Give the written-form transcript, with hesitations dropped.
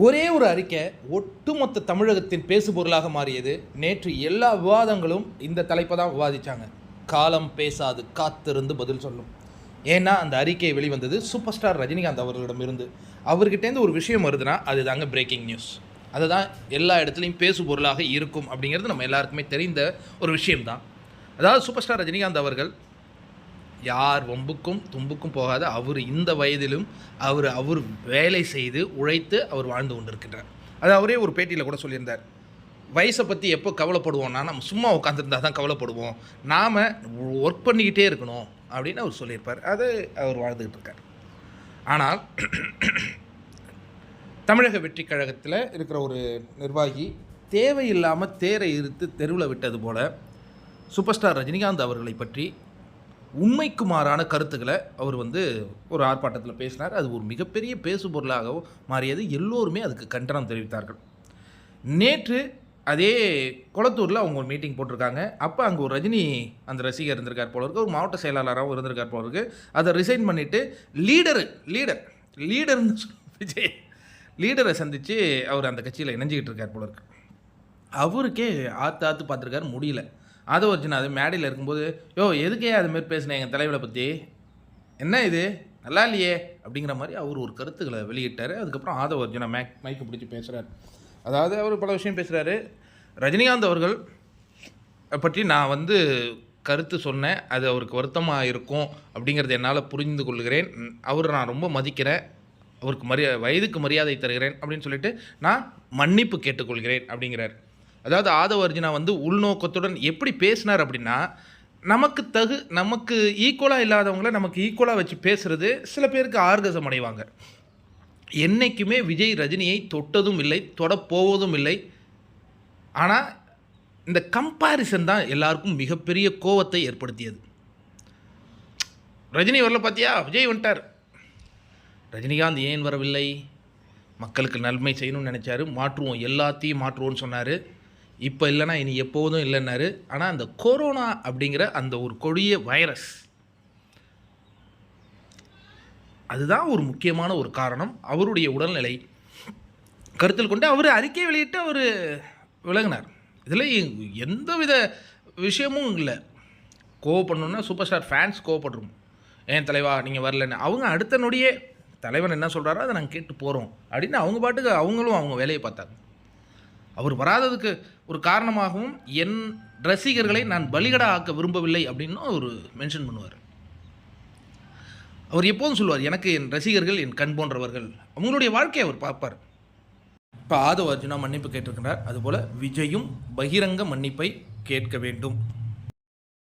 ஒரே ஒரு அறிக்கை ஒட்டுமொத்த தமிழகத்தின் பேசுபொருளாக மாறியது. நேற்று எல்லா விவாதங்களும் இந்த தலைப்பை தான் விவாதித்தாங்க. காலம் பேசாது, காத்திருந்து பதில் சொல்லும். ஏன்னா அந்த அறிக்கை வெளிவந்தது சூப்பர் ஸ்டார் ரஜினிகாந்த் அவர்களிடமிருந்து. அவர்கிட்டேருந்து ஒரு விஷயம் வருதுன்னா அது தாங்க பிரேக்கிங் நியூஸ். அதுதான் எல்லா இடத்துலையும் பேசுபொருளாக இருக்கும் அப்படிங்கிறது நம்ம எல்லாருக்குமே தெரிந்த ஒரு விஷயம்தான். அதாவது சூப்பர் ஸ்டார் ரஜினிகாந்த் அவர்கள் யார் வம்புக்கும் தும்புக்கும் போகாத அவர் இந்த வயதிலும் அவர் வேலை செய்து உழைத்து அவர் வாழ்ந்து கொண்டிருக்கின்றார். அது அவரே ஒரு பேட்டியில் கூட சொல்லியிருந்தார். வயசை பற்றி எப்போ கவலைப்படுவோம்னா நம்ம சும்மா உட்காந்துருந்தா தான் கவலைப்படுவோம், நாம் ஒர்க் பண்ணிக்கிட்டே இருக்கணும் அப்படின்னு அவர் சொல்லியிருப்பார். அது அவர் வாழ்ந்துக்கிட்டு இருக்கார். ஆனால் தமிழக வெற்றி கழகத்தில் இருக்கிற ஒரு நிர்வாகி தேவையில்லாமல் தேரை இழுத்து தெருவில் விட்டது போல் சூப்பர் ஸ்டார் ரஜினிகாந்த் அவர்களை பற்றி உண்மைக்கு மாறான கருத்துக்களை அவர் ஒரு ஆர்ப்பாட்டத்தில் பேசினார். அது ஒரு மிகப்பெரிய பேசுபொருளாகவும் மாறியது. எல்லோருமே அதுக்கு கண்டனம் தெரிவித்தார்கள். நேற்று அதே கொளத்தூரில் அவங்க ஒரு மீட்டிங் போட்டிருக்காங்க. அப்போ அங்கே ஒரு ரஜினி அந்த ரசிகர் இருந்திருக்கார் போல இருக்குது, ஒரு மாவட்ட செயலாளராகவும் இருந்திருக்கார் போல இருக்குது. அதை ரிசைன் பண்ணிவிட்டு லீடர்னு விஜய் லீடரை சந்தித்து அவர் அந்த கட்சியில் இணைஞ்சிக்கிட்டு இருக்கார் போல இருக்குது. அவருக்கே ஆற்று பார்த்துருக்காரு, முடியல. ஆதவ அர்ஜுனா அது மேடையில் இருக்கும்போது, எதுக்கே அதுமாரி பேசினேன் எங்கள் தலைவரை பற்றி, என்ன இது நல்லா இல்லையே அப்படிங்கிற மாதிரி அவர் ஒரு கருத்துக்களை வெளியிட்டார். அதுக்கப்புறம் ஆதவ அர்ஜுனா மைக்கு பிடிச்சி பேசுகிறார். அதாவது அவர் பல விஷயம் பேசுகிறாரு. ரஜினிகாந்த் அவர்கள் பற்றி நான் கருத்து சொன்னேன், அது அவருக்கு வருத்தமாக இருக்கும் அப்படிங்கிறது என்னால் புரிந்து கொள்கிறேன். அவரை நான் ரொம்ப மதிக்கிறேன், அவருக்கு வயதுக்கு மரியாதை தருகிறேன் அப்படின்னு சொல்லிட்டு நான் மன்னிப்பு கேட்டுக்கொள்கிறேன் அப்படிங்கிறார். அதாவது ஆதவ அர்ஜுனா உள்நோக்கத்துடன் எப்படி பேசினார் அப்படின்னா, நமக்கு ஈக்குவலாக இல்லாதவங்கள நமக்கு ஈக்குவலாக வச்சு பேசுகிறது சில பேருக்கு ஆர்கசம் அடைவாங்க. என்றைக்குமே விஜய் ரஜினியை தொட்டதும் இல்லை, தொடப்போவதும் இல்லை. ஆனால் இந்த கம்பேரிசன் தான் எல்லாருக்கும் மிகப்பெரிய கோவத்தை ஏற்படுத்தியது. ரஜினி வரல பார்த்தியா, விஜய் வந்துட்டார். ரஜினிகாந்த் ஏன் வரவில்லை? மக்களுக்கு நன்மை செய்யணும்னு நினச்சாரு, மாற்றுவோம், எல்லாத்தையும் மாற்றுவோன்னு சொன்னார். இப்போ இல்லைனா இனி எப்போதும் இல்லைன்னாரு. ஆனால் அந்த கொரோனா அப்படிங்கிற அந்த ஒரு கொடிய வைரஸ், அதுதான் ஒரு முக்கியமான ஒரு காரணம். அவருடைய உடல்நிலை கருத்தில் கொண்டு அவர் அறிக்கை வெளியிட்டு அவர் விலகினார். இதில் எந்தவித விஷயமும் இல்லை. கோவப்படணுன்னா சூப்பர் ஸ்டார் ஃபேன்ஸ் கோவப்படுறோம், ஏன் தலைவா நீங்கள் வரலன்னு. அவங்க அடுத்த நொடியே தலைவன் என்ன சொல்கிறாரோ அதை நாங்கள் கேட்டு போகிறோம் அப்படின்னு அவங்க பாட்டுக்கு அவங்களும் அவங்க வேலையை பார்த்தாங்க. அவர் வராததுக்கு ஒரு காரணமாகவும் என் ரசிகர்களை நான் பலிகடா ஆக்க விரும்பவில்லை அப்படின்னு அவர் மென்ஷன் பண்ணுவார். அவர் எப்போதும் சொல்லுவார், எனக்கு என் ரசிகர்கள் என் கண் போன்றவர்கள். அவங்களுடைய வாழ்க்கையை அவர் பார்ப்பார். இப்போ ஆதவ அர்ஜுனா மன்னிப்பு கேட்டிருக்கிறார். அதுபோல் விஜயும் பகிரங்க மன்னிப்பை கேட்க வேண்டும்.